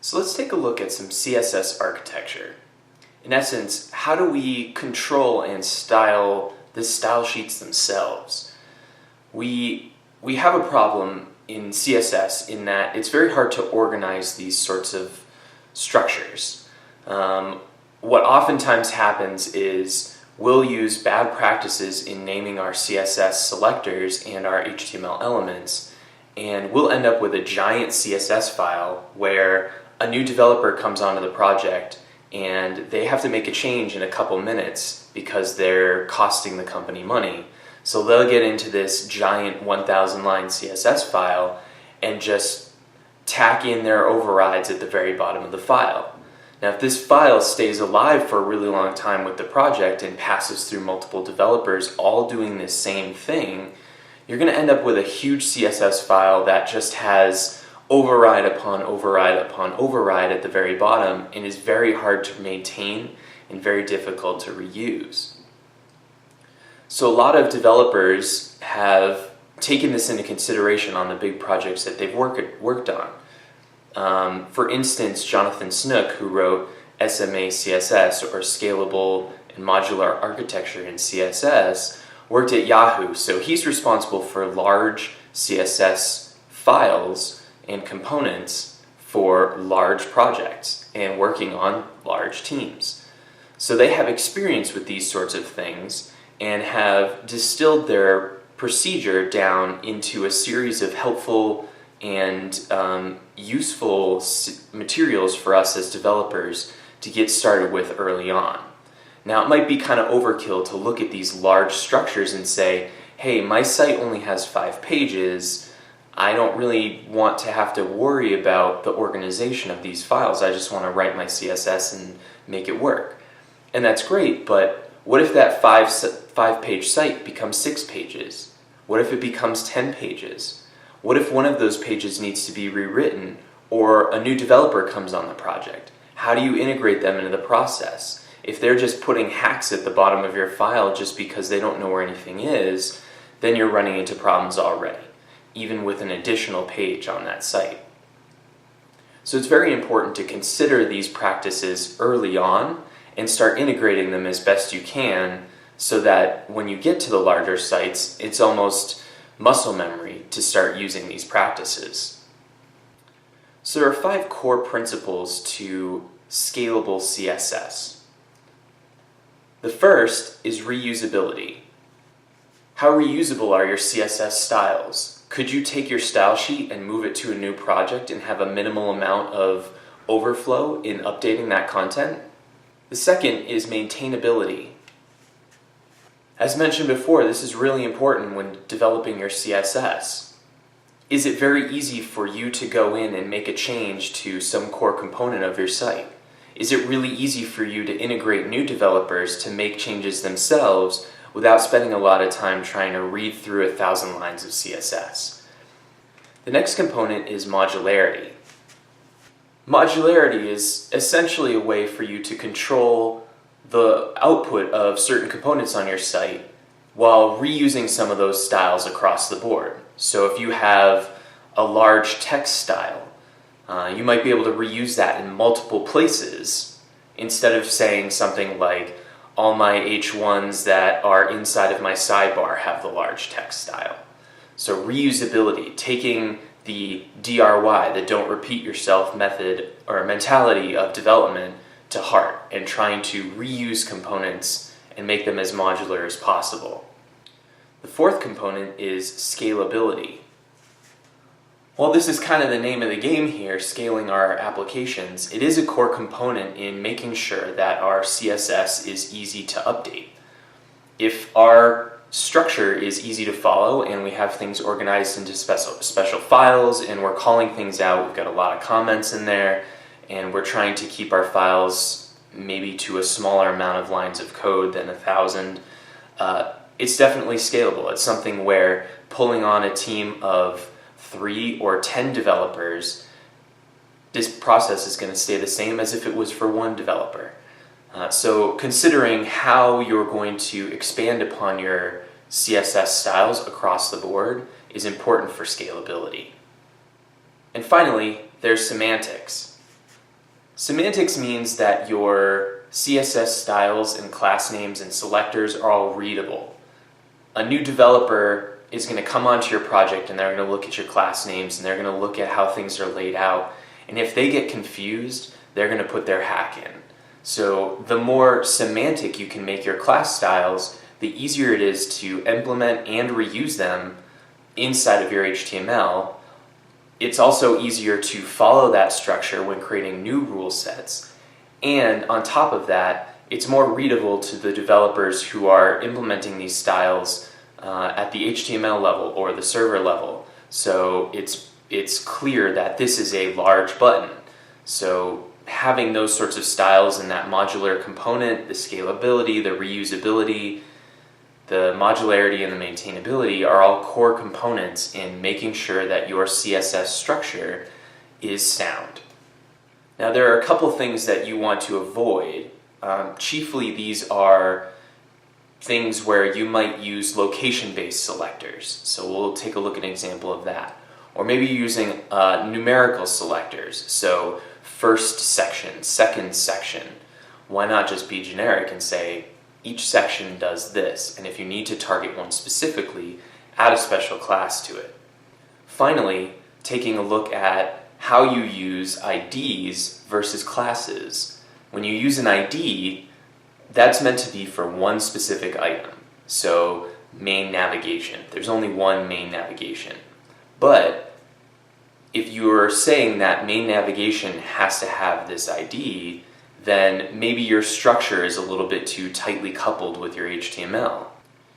So let's take a look at some CSS architecture. In essence, how do we control and style the style sheets themselves? We have a problem in CSS in that it's very hard to organize these sorts of structures. What oftentimes happens is we'll use bad practices in naming our CSS selectors and our HTML elements, and we'll end up with a giant CSS file where a new developer comes onto the project and they have to make a change in a couple minutes because they're costing the company money. So they'll get into this giant 1,000 line CSS file and just tack in their overrides at the very bottom of the file. Now, if this file stays alive for a really long time with the project and passes through multiple developers all doing this same thing, you're going to end up with a huge CSS file that just has override upon override upon override at the very bottom and is very hard to maintain and very difficult to reuse. So a lot of developers have taken this into consideration on the big projects that they've worked on. For instance, Jonathan Snook, who wrote SMA CSS, or Scalable and Modular Architecture in CSS, worked at Yahoo, so he's responsible for large CSS files and components for large projects and working on large teams. So they have experience with these sorts of things and have distilled their procedure down into a series of helpful and useful materials for us as developers to get started with early on. Now, it might be kind of overkill to look at these large structures and say, hey, my site only has 5 pages. I don't really want to have to worry about the organization of these files. I just want to write my CSS and make it work. And that's great, but what if that 5-page site becomes 6 pages? What if it becomes 10 pages? What if one of those pages needs to be rewritten or a new developer comes on the project? How do you integrate them into the process? If they're just putting hacks at the bottom of your file just because they don't know where anything is, then you're running into problems already, even with an additional page on that site. So it's very important to consider these practices early on and start integrating them as best you can so that when you get to the larger sites, it's almost muscle memory to start using these practices. So there are 5 core principles to scalable CSS. The first is reusability. How reusable are your CSS styles? Could you take your style sheet and move it to a new project and have a minimal amount of overflow in updating that content? The second is maintainability. As mentioned before, this is really important when developing your CSS. Is it very easy for you to go in and make a change to some core component of your site? Is it really easy for you to integrate new developers to make changes themselves without spending a lot of time trying to read through 1,000 lines of CSS? The next component is modularity. Modularity is essentially a way for you to control the output of certain components on your site while reusing some of those styles across the board. So if you have a large text style, you might be able to reuse that in multiple places instead of saying something like, all my H1s that are inside of my sidebar have the large text style. So reusability, taking the DRY, the don't repeat yourself method or mentality of development to heart and trying to reuse components and make them as modular as possible. The fourth component is scalability. While this is kind of the name of the game here, scaling our applications, it is a core component in making sure that our CSS is easy to update. If our structure is easy to follow and we have things organized into special files and we're calling things out, we've got a lot of comments in there, and we're trying to keep our files maybe to a smaller amount of lines of code than 1,000, it's definitely scalable. It's something where pulling on a team of 3 or 10 developers, this process is going to stay the same as if it was for 1 developer. So considering how you're going to expand upon your CSS styles across the board is important for scalability. And finally, there's semantics. Semantics means that your CSS styles and class names and selectors are all readable. A new developer is going to come onto your project and they're going to look at your class names and they're going to look at how things are laid out. And if they get confused, they're going to put their hack in. So the more semantic you can make your class styles, the easier it is to implement and reuse them inside of your HTML. It's also easier to follow that structure when creating new rule sets. And on top of that, it's more readable to the developers who are implementing these styles at the HTML level or the server level. So it's clear that this is a large button. So having those sorts of styles in that modular component, the scalability, the reusability, the modularity, and the maintainability are all core components in making sure that your CSS structure is sound. Now there are a couple things that you want to avoid. Chiefly these are things where you might use location-based selectors. So we'll take a look at an example of that. Or maybe using numerical selectors. So first section, second section. Why not just be generic and say each section does this, and if you need to target one specifically, add a special class to it. Finally, taking a look at how you use IDs versus classes. When you use an ID, that's meant to be for one specific item. So main navigation. There's only one main navigation. But if you're saying that main navigation has to have this ID, then maybe your structure is a little bit too tightly coupled with your HTML.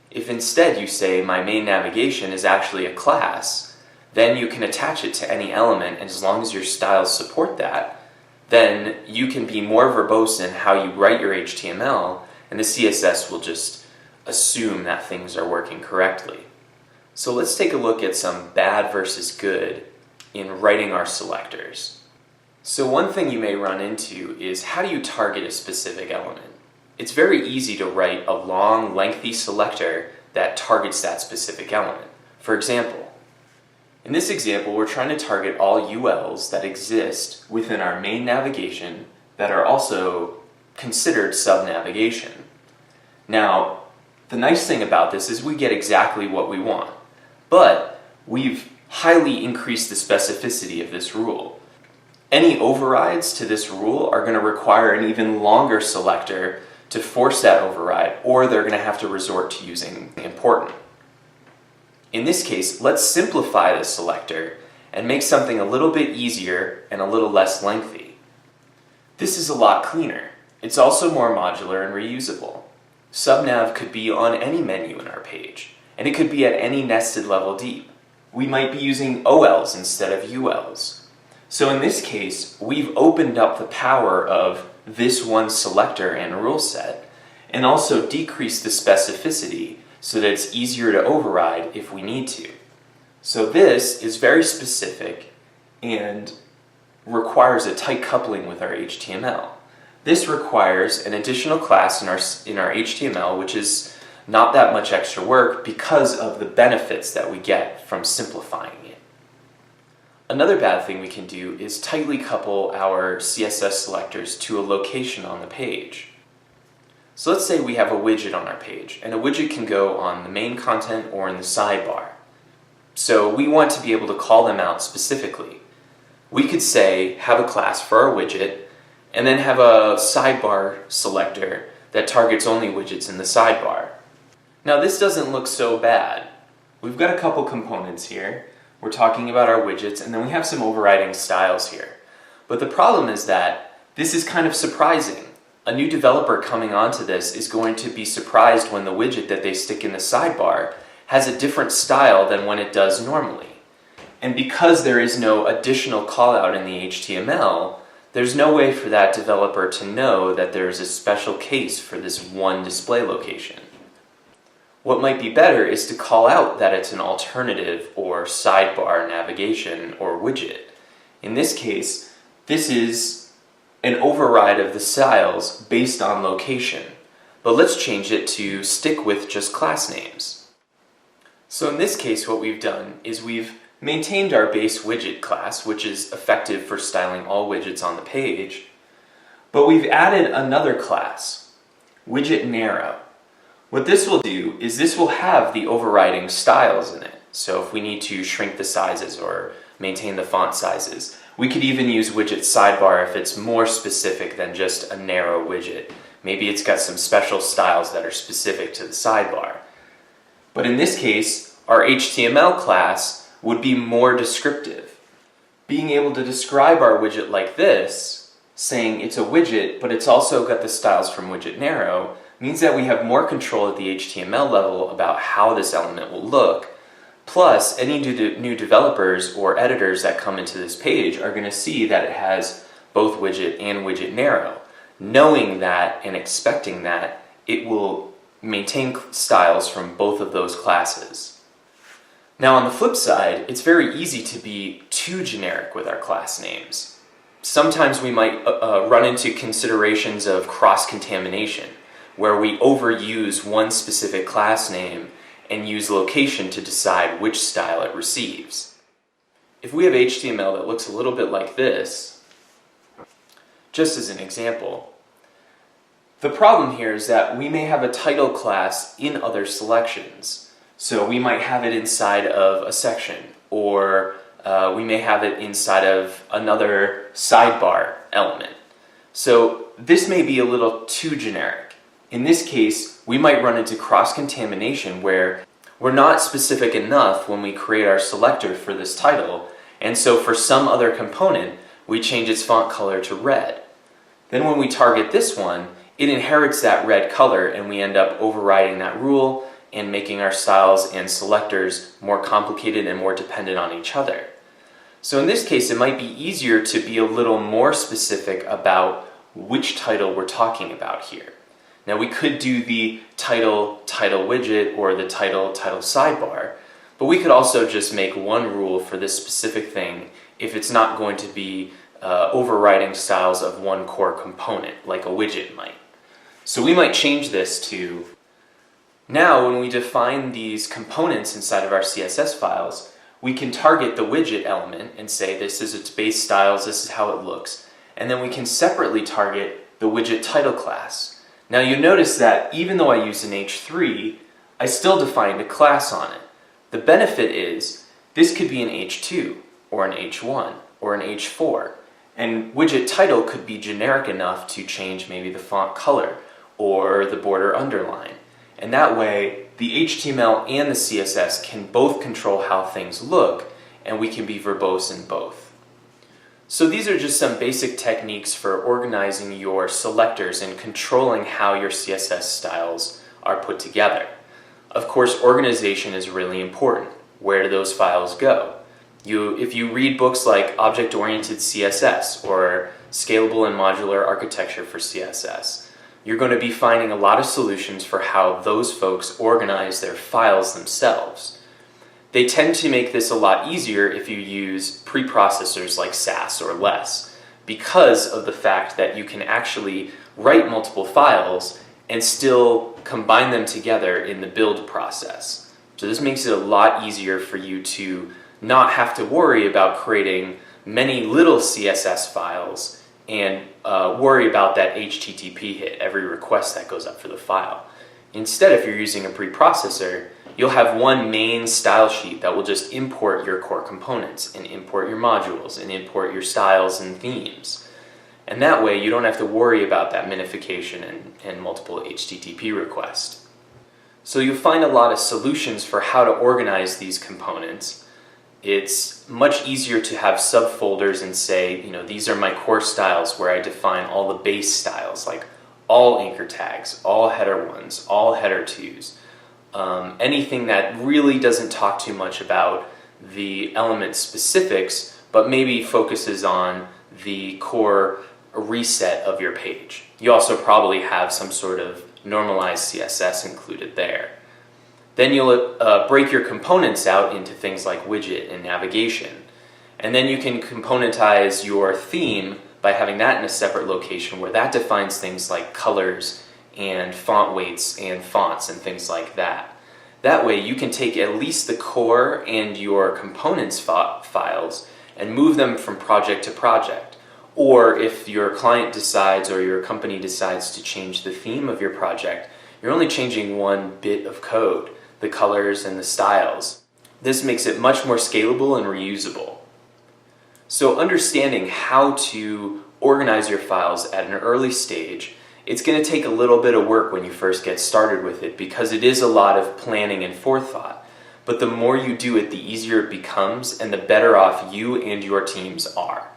If instead you say my main navigation is actually a class, then you can attach it to any element, and as long as your styles support that, then you can be more verbose in how you write your HTML, and the CSS will just assume that things are working correctly. So let's take a look at some bad versus good in writing our selectors. So one thing you may run into is how do you target a specific element? It's very easy to write a long, lengthy selector that targets that specific element. For example, in this example, we're trying to target all ULs that exist within our main navigation that are also considered sub-navigation. Now, the nice thing about this is we get exactly what we want, but we've highly increased the specificity of this rule. Any overrides to this rule are going to require an even longer selector to force that override, or they're going to have to resort to using important. In this case, let's simplify the selector and make something a little bit easier and a little less lengthy. This is a lot cleaner. It's also more modular and reusable. Subnav could be on any menu in our page, and it could be at any nested level deep. We might be using OLs instead of ULs. So in this case, we've opened up the power of this one selector and rule set, and also decreased the specificity so that it's easier to override if we need to. So this is very specific and requires a tight coupling with our HTML. This requires an additional class in our HTML, which is not that much extra work because of the benefits that we get from simplifying it. Another bad thing we can do is tightly couple our CSS selectors to a location on the page. So let's say we have a widget on our page, and a widget can go on the main content or in the sidebar. So we want to be able to call them out specifically. We could say, have a class for our widget, and then have a sidebar selector that targets only widgets in the sidebar. Now this doesn't look so bad. We've got a couple components here. We're talking about our widgets, and then we have some overriding styles here. But the problem is that this is kind of surprising. A new developer coming onto this is going to be surprised when the widget that they stick in the sidebar has a different style than when it does normally. And because there is no additional callout in the HTML, there's no way for that developer to know that there is a special case for this one display location. What might be better is to call out that it's an alternative or sidebar navigation or widget. In this case, this is an override of the styles based on location. But let's change it to stick with just class names. So in this case, what we've done is we've maintained our base widget class, which is effective for styling all widgets on the page, But we've added another class, widget narrow. What this will do is this will have the overriding styles in it. So if we need to shrink the sizes or maintain the font sizes, we could even use widget sidebar if it's more specific than just a narrow widget. Maybe it's got some special styles that are specific to the sidebar. But in this case, our HTML class would be more descriptive. Being able to describe our widget like this, saying it's a widget, but it's also got the styles from widget narrow, means that we have more control at the HTML level about how this element will look. Plus, any new developers or editors that come into this page are going to see that it has both widget and widget narrow. Knowing that and expecting that, it will maintain styles from both of those classes. Now on the flip side, it's very easy to be too generic with our class names. Sometimes we might run into considerations of cross-contamination, where we overuse one specific class name and use location to decide which style it receives. If we have HTML that looks a little bit like this, just as an example, the problem here is that we may have a title class in other selections. So we might have it inside of a section, or we may have it inside of another sidebar element. So this may be a little too generic. In this case, we might run into cross-contamination where we're not specific enough when we create our selector for this title, and so for some other component, we change its font color to red. Then when we target this one, it inherits that red color, and we end up overriding that rule and making our styles and selectors more complicated and more dependent on each other. So in this case, it might be easier to be a little more specific about which title we're talking about here. Now we could do the title widget or the title sidebar, but we could also just make one rule for this specific thing if it's not going to be overriding styles of one core component, like a widget might. So we might change this to, now when we define these components inside of our CSS files, we can target the widget element and say this is its base styles, this is how it looks, and then we can separately target the widget title class. Now you notice that even though I used an H3, I still defined a class on it. The benefit is this could be an H2, or an H1, or an H4, and widget title could be generic enough to change maybe the font color or the border underline. And that way, the HTML and the CSS can both control how things look, and we can be verbose in both. So these are just some basic techniques for organizing your selectors and controlling how your CSS styles are put together. Of course, organization is really important. Where do those files go? If you read books like Object-Oriented CSS or Scalable and Modular Architecture for CSS, you're going to be finding a lot of solutions for how those folks organize their files themselves. They tend to make this a lot easier if you use preprocessors like Sass or less, because of the fact that you can actually write multiple files and still combine them together in the build process. So this makes it a lot easier for you to not have to worry about creating many little CSS files and worry about that HTTP hit, every request that goes up for the file. Instead, if you're using a preprocessor, you'll have one main style sheet that will just import your core components and import your modules and import your styles and themes. And that way you don't have to worry about that minification and multiple HTTP requests. So you'll find a lot of solutions for how to organize these components. It's much easier to have subfolders and say, these are my core styles where I define all the base styles, like all anchor tags, all header ones, all header twos. Anything that really doesn't talk too much about the element specifics, but maybe focuses on the core reset of your page. You also probably have some sort of normalized CSS included there. Then you'll break your components out into things like widget and navigation. And then you can componentize your theme by having that in a separate location where that defines things like colors and font weights and fonts and things like that. That way you can take at least the core and your components files and move them from project to project. Or if your client decides or your company decides to change the theme of your project, you're only changing one bit of code, the colors and the styles. This makes it much more scalable and reusable. So understanding how to organize your files at an early stage, it's going to take a little bit of work when you first get started with it because it is a lot of planning and forethought. But the more you do it, the easier it becomes and the better off you and your teams are.